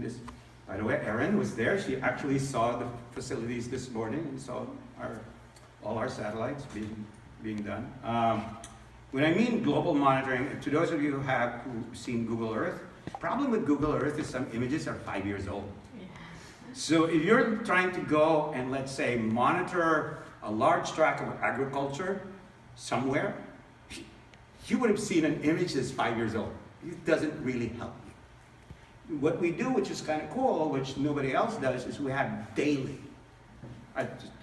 this, by the way, Erin was there. She actually saw the facilities this morning and saw all our satellites being done. When I mean global monitoring, to those of you who've seen Google Earth, the problem with Google Earth is some images are 5 years old. Yeah. So if you're trying to go and, let's say, monitor a large tract of agriculture somewhere, you would have seen an image that's 5 years old. It doesn't really help you. What we do, which is kind of cool, which nobody else does, is we have daily,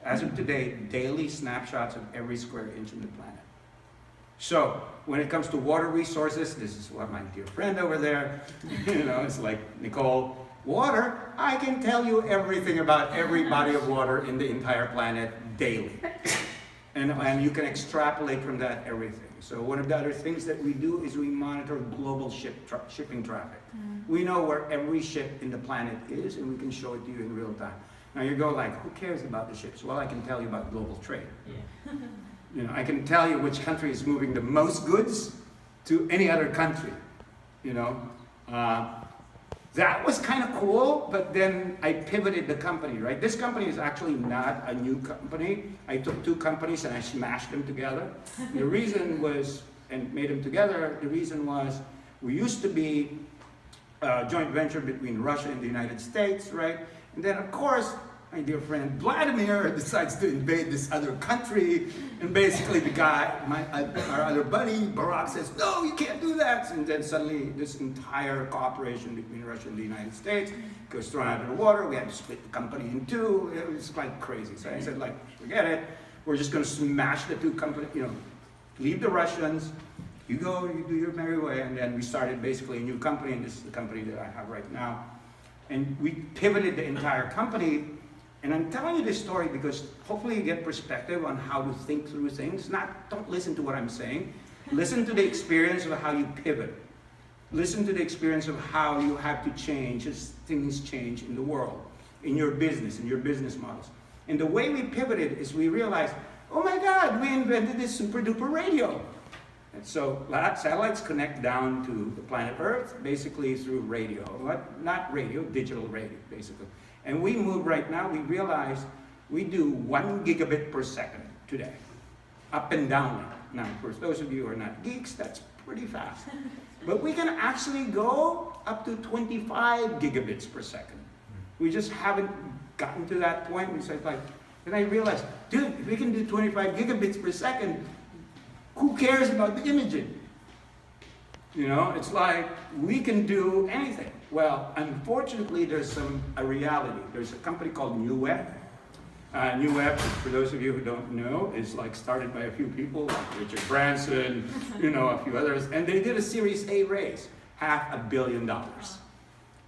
as of today, daily snapshots of every square inch of the planet. So when it comes to water resources, this is what my dear friend over there, it's like, Nicole, water, I can tell you everything about every body of water in the entire planet daily. And you can extrapolate from that everything. So one of the other things that we do is we monitor global shipping traffic. We know where every ship in the planet is, and we can show it to you in real time. Now you go like, who cares about the ships? Well, I can tell you about global trade. Yeah. I can tell you which country is moving the most goods to any other country. That was kind of cool, but then I pivoted the company, right? This company is actually not a new company. I took two companies and I smashed them together. The reason was, and made them together, the reason was we used to be a joint venture between Russia and the United States, right? And then, of course, my dear friend Vladimir decides to invade this other country, and basically the guy, our other buddy, Barack, says, no, you can't do that. And then suddenly this entire cooperation between Russia and the United States goes thrown out of the water. We had to split the company in two. It was like crazy. So I said, like, forget it. We're just going to smash the two companies, leave the Russians. You go, you do your merry way. And then we started basically a new company, and this is the company that I have right now. And we pivoted the entire company. And I'm telling you this story because hopefully you get perspective on how to think through things. Don't listen to what I'm saying. Listen to the experience of how you pivot. Listen to the experience of how you have to change as things change in the world, in your business models. And the way we pivoted is we realized, oh my God, we invented this super duper radio. And so satellites connect down to the planet Earth basically through radio. Not radio, digital radio, basically. And we move right now, we realize we do 1 gigabit per second today, up and down. Now, for those of you who are not geeks, that's pretty fast. But we can actually go up to 25 gigabits per second. We just haven't gotten to that point. We said, then I realized, dude, if we can do 25 gigabits per second, who cares about the imaging? It's like we can do anything. Well, unfortunately, there's a reality. There's a company called New Web. New Web, for those of you who don't know, is like started by a few people, like Richard Branson, a few others, and they did a Series A raise, $500 million.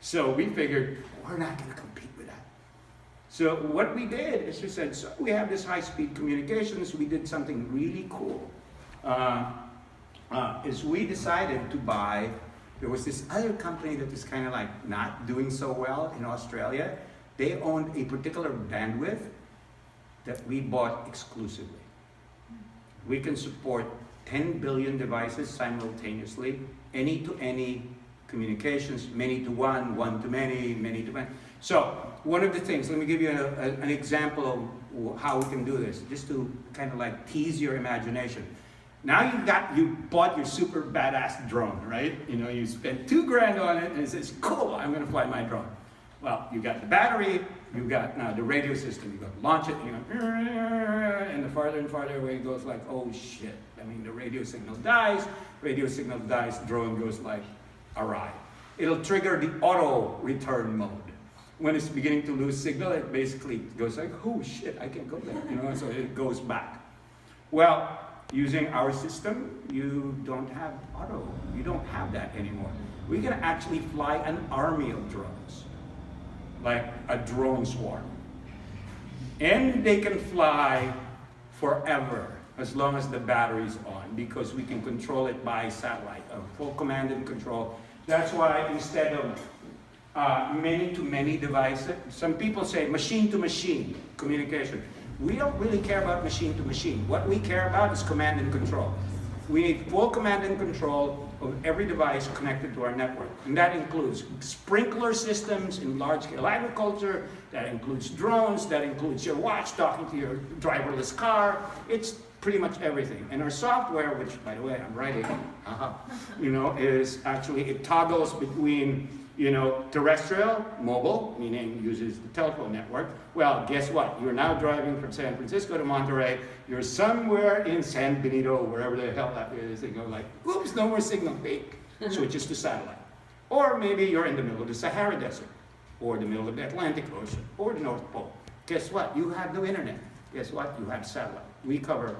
So we figured, we're not going to compete with that. So what we did is we said, so we have this high-speed communications, we did something really cool. Is we decided to buy, there was this other company that is kind of like not doing so well in Australia. They owned a particular bandwidth that we bought exclusively. We can support 10 billion devices simultaneously, any-to-any communications, many-to-one, one-to-many, many-to-many. So one of the things, let me give you an example of how we can do this, just to kind of like tease your imagination. Now you bought your super badass drone, right? You spent $2,000 on it and it says, cool, I'm gonna fly my drone. Well, you got the battery, you got now the radio system, you got to launch it, and the farther and farther away it goes like, oh shit. The radio signal dies, drone goes like awry. It'll trigger the auto return mode. When it's beginning to lose signal, it basically goes like, oh shit, I can't go there, so it goes back. Well, using our system, you don't have auto. You don't have that anymore. We can actually fly an army of drones, like a drone swarm. And they can fly forever, as long as the battery's on, because we can control it by satellite, full command and control. That's why instead of many-to-many devices, some people say machine-to-machine communication. We don't really care about machine to machine. What we care about is command and control. We need full command and control of every device connected to our network. And that includes sprinkler systems in large-scale agriculture, that includes drones, that includes your watch talking to your driverless car. It's pretty much everything. And our software, which, by the way, I'm writing, is actually, it toggles between, terrestrial, mobile, meaning uses the telephone network. Well, guess what? You're now driving from San Francisco to Monterey. You're somewhere in San Benito, wherever the hell that is. And go like, oops, no more signal, fake. Switches to satellite. Or maybe you're in the middle of the Sahara Desert, or the middle of the Atlantic Ocean, or the North Pole. Guess what? You have no internet. Guess what? You have satellite. We cover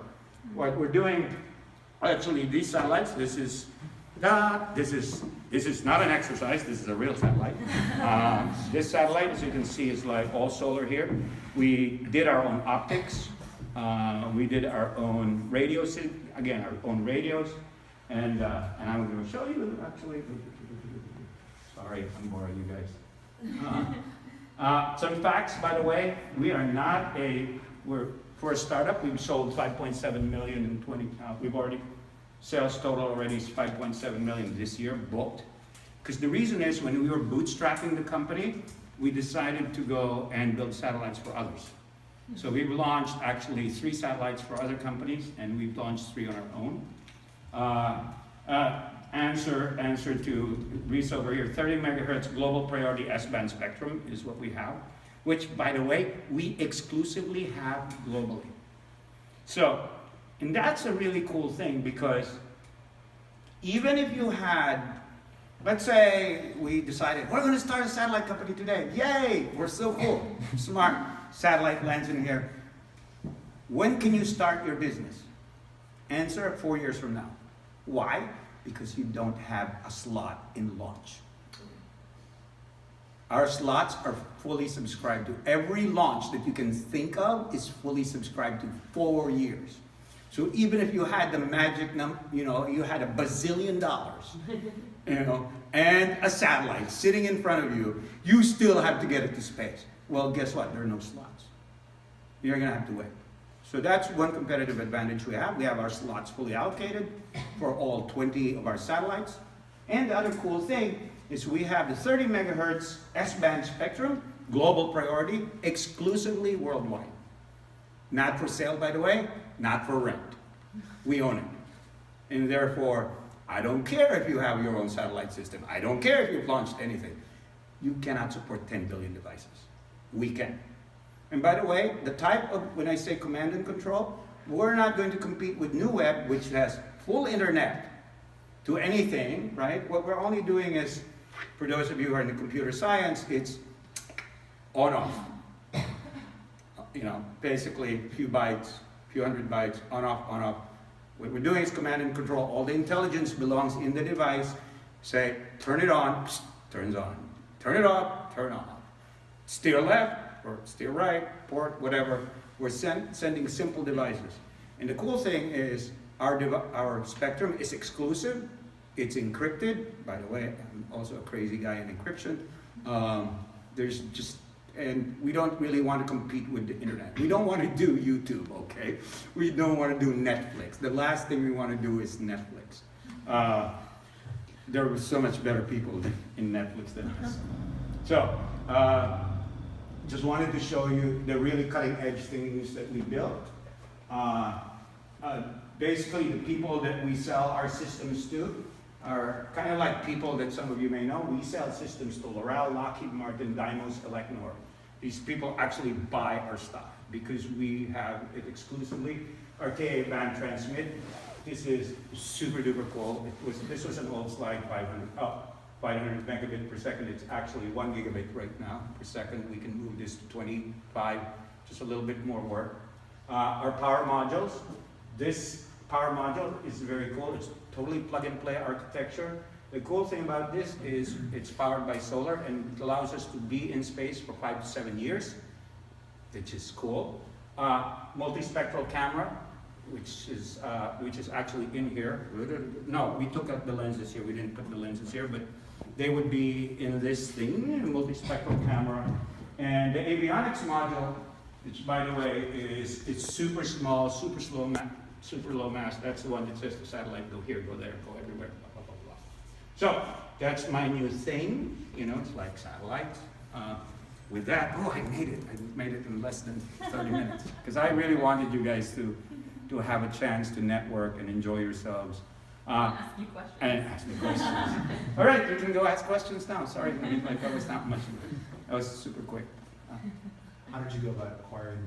what we're doing. Actually, these satellites, this is not an exercise, this is a real satellite. This satellite, as you can see, is like all solar here. We did our own optics. We did our own radios, again, our own radios. And I'm going to show you, actually. Sorry, I'm boring you guys. Some facts, by the way, we are not for a startup, we've sold 5.7 million in 20, we've already, sales total already is 5.7 million this year, booked. Because the reason is, when we were bootstrapping the company, we decided to go and build satellites for others. So we've launched actually 3 satellites for other companies, and we've launched 3 on our own. Answer to Reese over here, 30 megahertz global priority S-band spectrum is what we have, which, by the way, we exclusively have globally. So, and that's a really cool thing, because even if you had, let's say we decided, we're going to start a satellite company today. Yay, we're so cool. Smart satellite lands in here. When can you start your business? Answer, 4 years from now. Why? Because you don't have a slot in launch. Our slots are fully subscribed to. Every launch that you can think of is fully subscribed to 4 years. So even if you had the magic number, you had $1 bazillion, and a satellite sitting in front of you, you still have to get it to space. Well, guess what? There are no slots. You're going to have to wait. So that's one competitive advantage we have. We have our slots fully allocated for all 20 of our satellites. And the other cool thing is we have the 30 megahertz S-band spectrum, global priority, exclusively worldwide. Not for sale, by the way, not for rent. We own it. And therefore, I don't care if you have your own satellite system. I don't care if you've launched anything. You cannot support 10 billion devices. We can. And by the way, the type of, when I say command and control, we're not going to compete with NewWeb, which has full internet to anything, right? What we're only doing is, for those of you who are in the computer science, it's on-off. Basically a few bytes, a few hundred bytes, on-off, on-off. What we're doing is command and control. All the intelligence belongs in the device. Say, turn it on, psst, turns on. Turn it off, turn off. Steer left, or steer right, port, whatever. We're sending simple devices. And the cool thing is our spectrum is exclusive. It's encrypted. By the way, I'm also a crazy guy in encryption. And we don't really want to compete with the internet. We don't want to do YouTube, okay? We don't want to do Netflix. The last thing we want to do is Netflix. There were so much better people in Netflix than us. So, just wanted to show you the really cutting edge things that we built. Basically, the people that we sell our systems to are kind of like people that some of you may know. We sell systems to L'Oreal, Lockheed Martin, Dymos, Elecnor. These people actually buy our stuff because we have it exclusively. Our KA band transmit. This is super duper cool. This was an old slide, 500 megabit per second. It's actually 1 gigabit right now per second. We can move this to 25, just a little bit more work. Our power modules. This power module is very cool. It's totally plug and play architecture. The cool thing about this is it's powered by solar and it allows us to be in space for 5 to 7 years, which is cool. Multispectral camera, which is actually in here. No, we took out the lenses here. We didn't put the lenses here, but they would be in this thing, multispectral camera. And the avionics module, which by the way it's super small, super low mass. That's the one that says the satellite go here, go there, go everywhere, blah, blah, blah, blah. So that's my new thing, you know, it's like satellites. With that, oh, I made it in less than 30 minutes. Because I really wanted you guys to have a chance to network and enjoy yourselves. Ask you questions. And ask me questions. All right, you can go ask questions now. Sorry, I mean, like that was not much. That was super quick. How did you go about acquiring